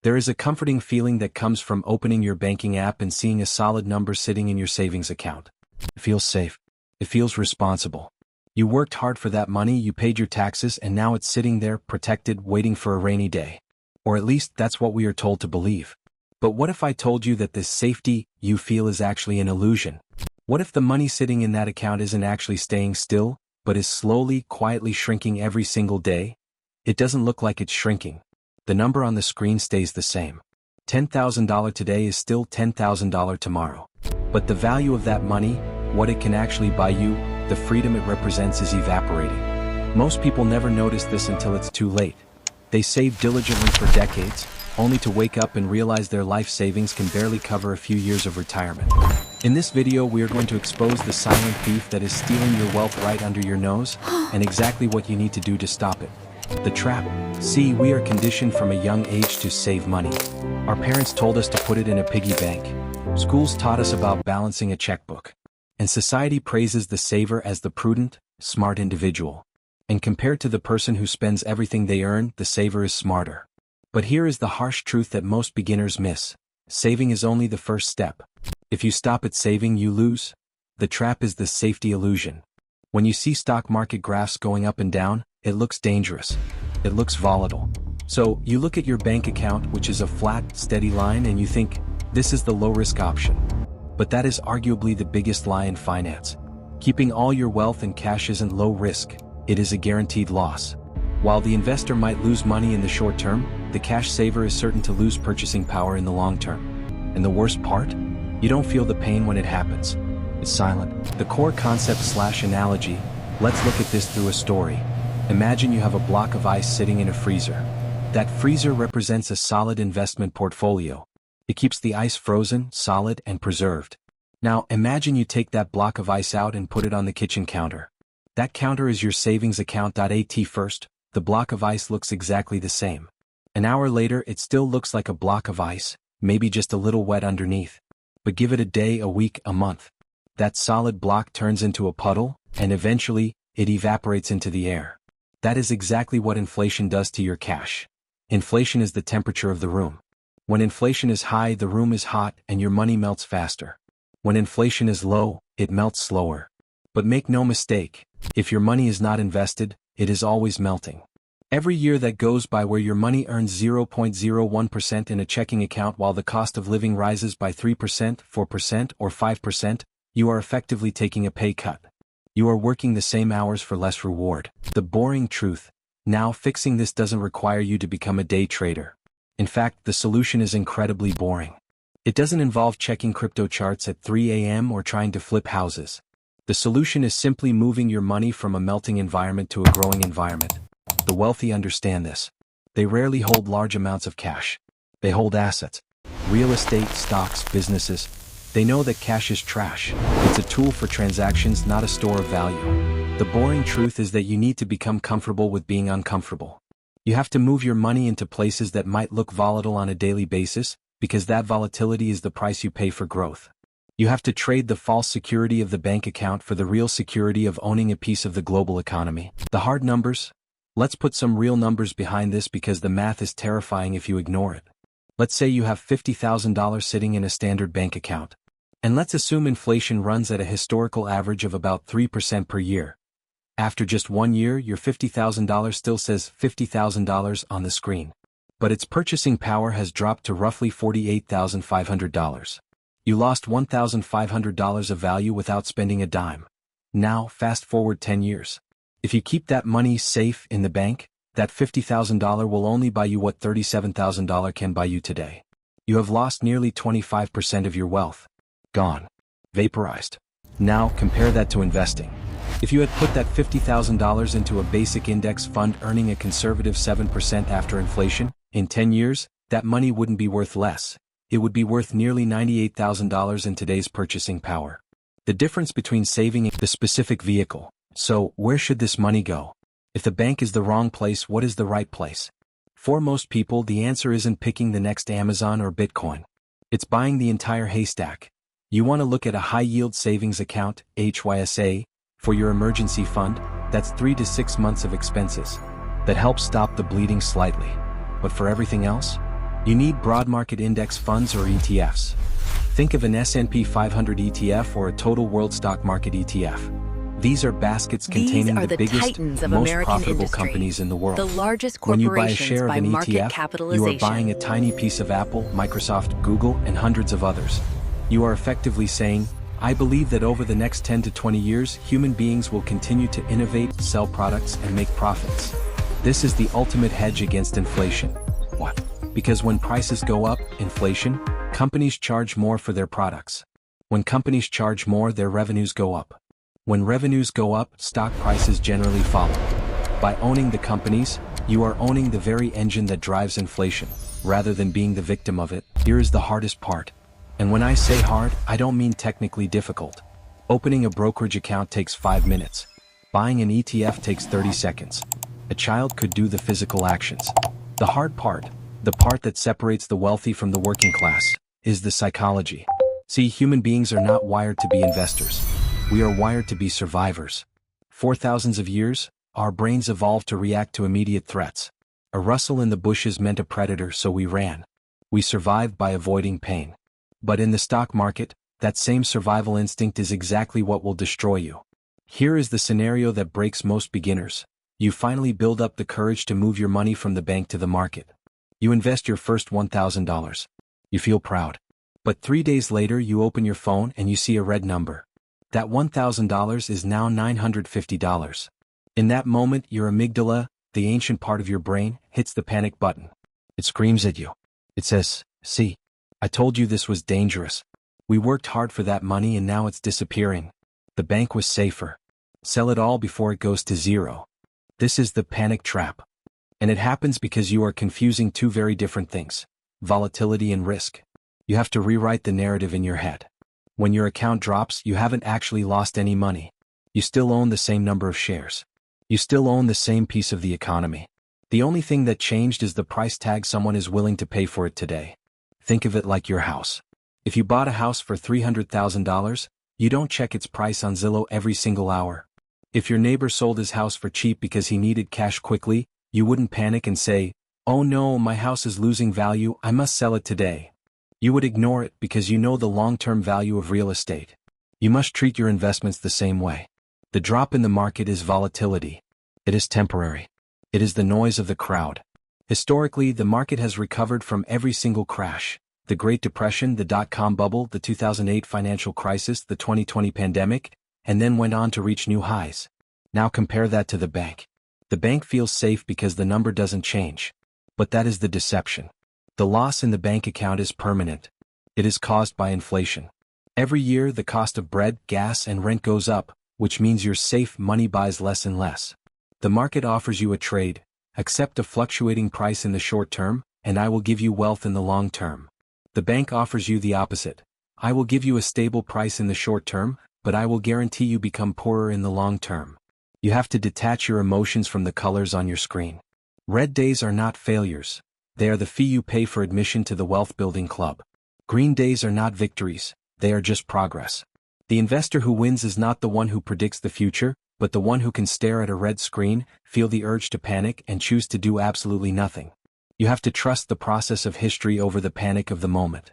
There is a comforting feeling that comes from opening your banking app and seeing a solid number sitting in your savings account. It feels safe. It feels responsible. You worked hard for that money, you paid your taxes, and now it's sitting there, protected, waiting for a rainy day. Or at least that's what we are told to believe. But what if I told you that this safety you feel is actually an illusion? What if the money sitting in that account isn't actually staying still, but is slowly, quietly shrinking every single day? It doesn't look like it's shrinking. The number on the screen stays the same. $10,000 today is still $10,000 tomorrow. But the value of that money, what it can actually buy you, the freedom it represents, is evaporating. Most people never notice this until it's too late. They save diligently for decades, only to wake up and realize their life savings can barely cover a few years of retirement. In this video, we are going to expose the silent thief that is stealing your wealth right under your nose, and exactly what you need to do to stop it. The trap. See, we are conditioned from a young age to save money. Our parents told us to put it in a piggy bank. Schools taught us about balancing a checkbook. And society praises the saver as the prudent, smart individual. And compared to the person who spends everything they earn, the saver is smarter. But here is the harsh truth that most beginners miss. Saving is only the first step. If you stop at saving, you lose. The trap is the safety illusion. When you see stock market graphs going up and down, it looks dangerous. It looks volatile. So, you look at your bank account, which is a flat, steady line, and you think, this is the low-risk option. But that is arguably the biggest lie in finance. Keeping all your wealth in cash isn't low risk, it is a guaranteed loss. While the investor might lose money in the short term, the cash saver is certain to lose purchasing power in the long term. And the worst part? You don't feel the pain when it happens. It's silent. The core concept/analogy, let's look at this through a story. Imagine you have a block of ice sitting in a freezer. That freezer represents a solid investment portfolio. It keeps the ice frozen, solid, and preserved. Now, imagine you take that block of ice out and put it on the kitchen counter. That counter is your savings account. At first, the block of ice looks exactly the same. An hour later, it still looks like a block of ice, maybe just a little wet underneath. But give it a day, a week, a month. That solid block turns into a puddle, and eventually, it evaporates into the air. That is exactly what inflation does to your cash. Inflation is the temperature of the room. When inflation is high, the room is hot and your money melts faster. When inflation is low, it melts slower. But make no mistake, if your money is not invested, it is always melting. Every year that goes by where your money earns 0.01% in a checking account while the cost of living rises by 3%, 4%, or 5%, you are effectively taking a pay cut. You are working the same hours for less reward. The boring truth. Now, fixing this doesn't require you to become a day trader. In fact, the solution is incredibly boring. It doesn't involve checking crypto charts at 3 a.m. or trying to flip houses. The solution is simply moving your money from a melting environment to a growing environment. The wealthy understand this. They rarely hold large amounts of cash. They hold assets. Real estate, stocks, businesses. They know that cash is trash. It's a tool for transactions, not a store of value. The boring truth is that you need to become comfortable with being uncomfortable. You have to move your money into places that might look volatile on a daily basis, because that volatility is the price you pay for growth. You have to trade the false security of the bank account for the real security of owning a piece of the global economy. The hard numbers? Let's put some real numbers behind this because the math is terrifying if you ignore it. Let's say you have $50,000 sitting in a standard bank account. And let's assume inflation runs at a historical average of about 3% per year. After just 1 year, your $50,000 still says $50,000 on the screen. But its purchasing power has dropped to roughly $48,500. You lost $1,500 of value without spending a dime. Now, fast forward 10 years. If you keep that money safe in the bank, that $50,000 will only buy you what $37,000 can buy you today. You have lost nearly 25% of your wealth. Gone. Vaporized. Now, compare that to investing. If you had put that $50,000 into a basic index fund earning a conservative 7% after inflation, in 10 years, that money wouldn't be worth less. It would be worth nearly $98,000 in today's purchasing power. The difference between saving and the specific vehicle. So, where should this money go? If the bank is the wrong place, what is the right place? For most people, the answer isn't picking the next Amazon or Bitcoin. It's buying the entire haystack. You want to look at a high-yield savings account, HYSA, for your emergency fund. That's 3 to 6 months of expenses. That helps stop the bleeding slightly. But for everything else, You need broad market index funds or ETFs. Think of an S&P 500 ETF or a total world stock market ETF. These are baskets containing the biggest, most profitable companies in the world. The largest When you buy a corporations share of by an market ETF, capitalization. you are buying a tiny piece of Apple, Microsoft, Google, and hundreds of others. You are effectively saying, I believe that over the next 10 to 20 years, human beings will continue to innovate, sell products, and make profits. This is the ultimate hedge against inflation. What? Because when prices go up, inflation, companies charge more for their products. When companies charge more, their revenues go up. When revenues go up, stock prices generally follow. By owning the companies, you are owning the very engine that drives inflation, rather than being the victim of it. Here is the hardest part. And when I say hard, I don't mean technically difficult. Opening a brokerage account takes 5 minutes. Buying an ETF takes 30 seconds. A child could do the physical actions. The hard part, the part that separates the wealthy from the working class, is the psychology. See, human beings are not wired to be investors. We are wired to be survivors. For thousands of years, our brains evolved to react to immediate threats. A rustle in the bushes meant a predator, so we ran. We survived by avoiding pain. But in the stock market, that same survival instinct is exactly what will destroy you. Here is the scenario that breaks most beginners. You finally build up the courage to move your money from the bank to the market. You invest your first $1,000. You feel proud. But 3 days later you open your phone and you see a red number. That $1,000 is now $950. In that moment your amygdala, the ancient part of your brain, hits the panic button. It screams at you. It says, see, I told you this was dangerous. We worked hard for that money and now it's disappearing. The bank was safer. Sell it all before it goes to zero. This is the panic trap. And it happens because you are confusing two very different things: volatility and risk. You have to rewrite the narrative in your head. When your account drops, you haven't actually lost any money. You still own the same number of shares. You still own the same piece of the economy. The only thing that changed is the price tag someone is willing to pay for it today. Think of it like your house. If you bought a house for $300,000, you don't check its price on Zillow every single hour. If your neighbor sold his house for cheap because he needed cash quickly, you wouldn't panic and say, oh no, my house is losing value, I must sell it today. You would ignore it because you know the long-term value of real estate. You must treat your investments the same way. The drop in the market is volatility. It is temporary. It is the noise of the crowd. Historically, the market has recovered from every single crash. The Great Depression, the dot-com bubble, the 2008 financial crisis, the 2020 pandemic, and then went on to reach new highs. Now compare that to the bank. The bank feels safe because the number doesn't change. But that is the deception. The loss in the bank account is permanent. It is caused by inflation. Every year the cost of bread, gas, and rent goes up, which means your safe money buys less and less. The market offers you a trade: accept a fluctuating price in the short term, and I will give you wealth in the long term. The bank offers you the opposite: I will give you a stable price in the short term, but I will guarantee you become poorer in the long term. You have to detach your emotions from the colors on your screen. Red days are not failures. They are the fee you pay for admission to the wealth building club. Green days are not victories. They are just progress. The investor who wins is not the one who predicts the future, but the one who can stare at a red screen, feel the urge to panic, and choose to do absolutely nothing. You have to trust the process of history over the panic of the moment.